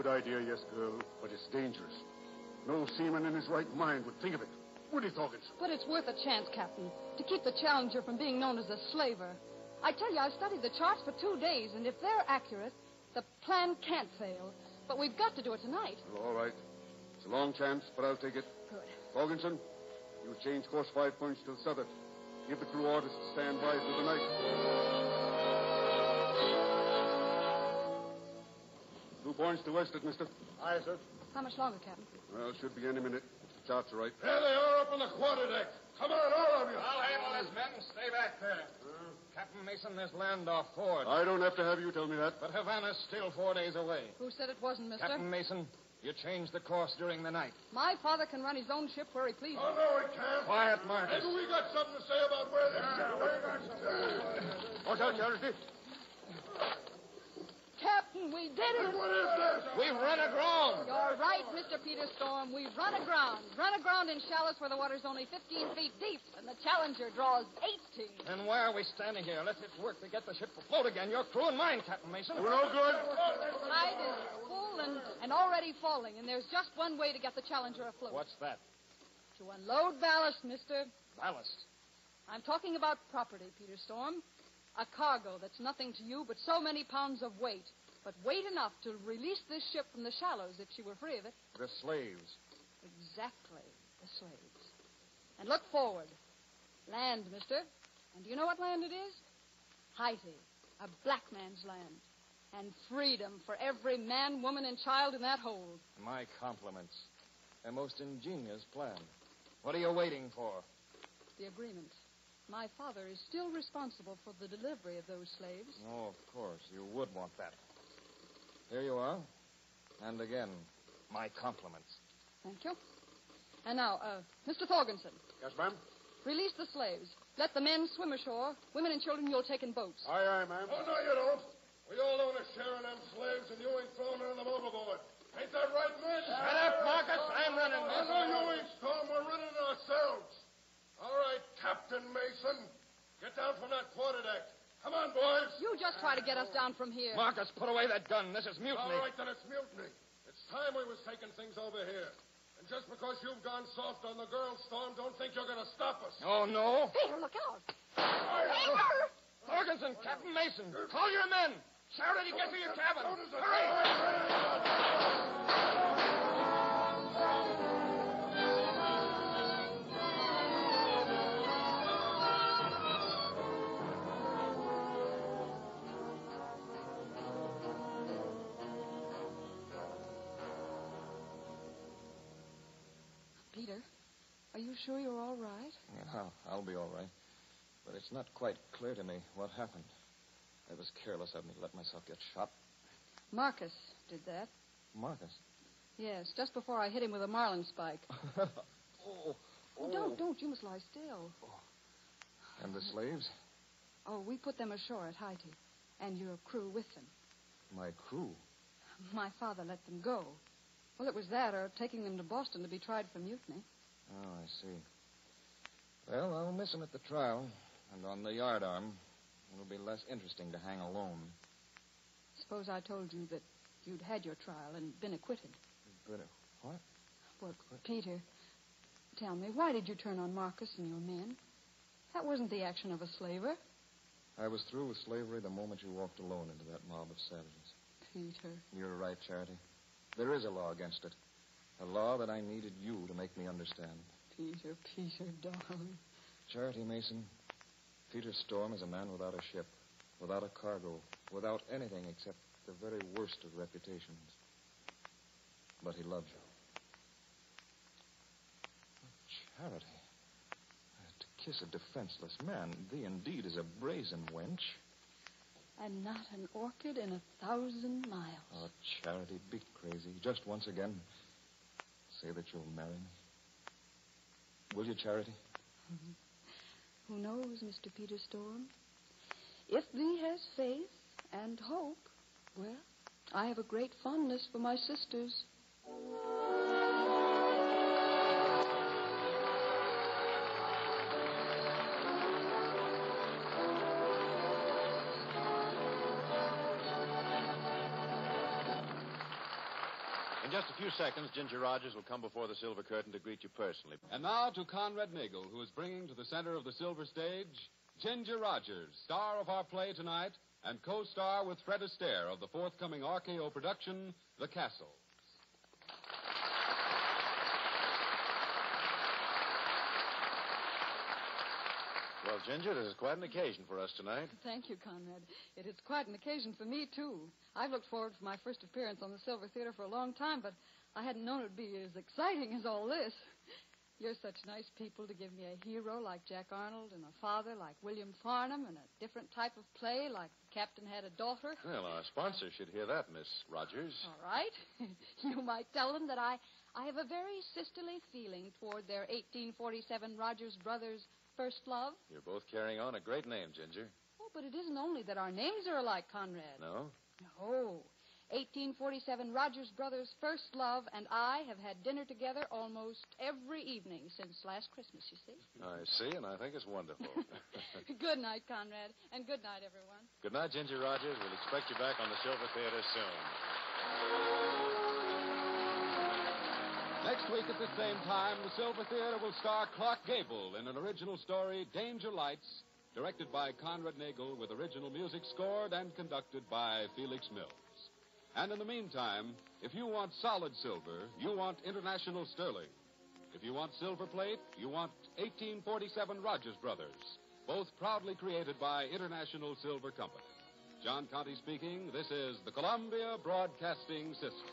good idea, yes, girl, but it's dangerous. No seaman in his right mind would think of it. Would he, Thorgensen? But it's worth a chance, Captain, to keep the Challenger from being known as a slaver. I tell you, I've studied the charts for 2 days, and if they're accurate, the plan can't fail. But we've got to do it tonight. Well, all right. It's a long chance, but I'll take it. Good. Thorgensen, you change course 5 points to the southern. Give the crew orders to stand by through the night. 2 points to westward, mister. Aye, sir. How much longer, Captain? Well, should be any minute. The charts are right. There they are up on the quarterdeck. Come on, all of you. I'll handle this, men. Stay back there. Captain Mason, there's land off Ford. I don't have to have you tell me that. But Havana's still 4 days away. Who said it wasn't, mister? Captain Mason, you changed the course during the night. My father can run his own ship where he pleases. Oh, no, we can't. Quiet, Marcus. Maybe we got something to say about where this ship is. Watch out, Charity. Captain, we did it! What is this? We've run aground. You're right, Mr. Peter Storm. We've run aground. Run aground in shallows where the water's only 15 feet deep, and the Challenger draws 18. Then why are we standing here? Let's get to work to get the ship afloat again. Your crew and mine, Captain Mason. We're no good. The tide is full and already falling, and there's just one way to get the Challenger afloat. What's that? To unload ballast, mister. Ballast. I'm talking about property, Peter Storm. A cargo that's nothing to you but so many pounds of weight. But weight enough to release this ship from the shallows if she were free of it. The slaves. Exactly, the slaves. And look forward. Land, mister. And do you know what land it is? Haiti, a black man's land. And freedom for every man, woman, and child in that hold. My compliments. A most ingenious plan. What are you waiting for? The agreement. My father is still responsible for the delivery of those slaves. Oh, of course. You would want that. Here you are. And again, my compliments. Thank you. And now, Mr. Thorgensen, Yes, ma'am? release the slaves. Let the men swim ashore. Women and children you'll take in boats. Aye, aye, ma'am. Oh, no, you don't. We all own a share in them slaves, and you ain't throwing none of them overboard. Ain't that right, men? Shut up, Marcus. I'm running Oh, this. no, you ain't, Storm. We're running it ourselves. All right, Captain Mason. Get down from that quarterdeck. Come on, boys. You just try to get us down from here. Marcus, put away that gun. This is mutiny. All right, then it's mutiny. It's time we was taking things over here. And just because you've gone soft on the girl, Storm, don't think you're going to stop us. Oh, no? Peter, look out. Peter! Thorgensen, Captain Mason, call your men. Charity, get to your cabin. Hurry! Peter, are you sure you're all right? Yeah, I'll be all right. But it's not quite clear to me what happened. It was careless of me to let myself get shot. Marcus did that. Marcus? Yes, just before I hit him with a marlin spike. Oh. Don't. You must lie still. And the slaves? Oh, we put them ashore at Haiti. And your crew with them. My crew? My father let them go. Well, it was that or taking them to Boston to be tried for mutiny. Oh, I see. Well, I'll miss him at the trial. And on the yardarm, it'll be less interesting to hang alone. Suppose I told you that you'd had your trial and been acquitted. What? Well, Peter, tell me, why did you turn on Marcus and your men? That wasn't the action of a slaver. I was through with slavery the moment you walked alone into that mob of savages. Peter. You're right, Charity. There is a law against it. A law that I needed you to make me understand. Peter, darling. Charity Mason, Peter Storm is a man without a ship, without a cargo, without anything except the very worst of reputations. But he loves you. Charity. To kiss a defenseless man, thee indeed is a brazen wench. And not an orchid in 1,000 miles. Oh, Charity, be crazy. Just once again. Say that you'll marry me. Will you, Charity? Who knows, Mr. Peter Storm? If thee has faith and hope, well, I have a great fondness for my sisters. just a few seconds, Ginger Rogers will come before the silver curtain to greet you personally. And now to Conrad Nagel, who is bringing to the center of the silver stage Ginger Rogers, star of our play tonight and co-star with Fred Astaire of the forthcoming RKO production, The Castle. Well, Ginger, this is quite an occasion for us tonight. Thank you, Conrad. It is quite an occasion for me, too. I've looked forward to my first appearance on the Silver Theater for a long time, but I hadn't known it would be as exciting as all this. You're such nice people to give me a hero like Jack Arnold and a father like William Farnham and a different type of play like The Captain Had a Daughter. Well, our sponsor should hear that, Miss Rogers. All right. You might tell them that I have a very sisterly feeling toward their 1847 Rogers Brothers First Love. You're both carrying on a great name, Ginger. Oh, but it isn't only that our names are alike, Conrad. No? No. 1847 Rogers Brothers First Love and I have had dinner together almost every evening since last Christmas, you see. I see, and I think it's wonderful. Good night, Conrad, and good night, everyone. Good night, Ginger Rogers. We'll expect you back on the Silver Theater soon. Next week at the same time, the Silver Theater will star Clark Gable in an original story, Danger Lights, directed by Conrad Nagel with original music scored and conducted by Felix Mills. And in the meantime, if you want solid silver, you want International Sterling. If you want silver plate, you want 1847 Rogers Brothers, both proudly created by International Silver Company. John Conte speaking. This is the Columbia Broadcasting System.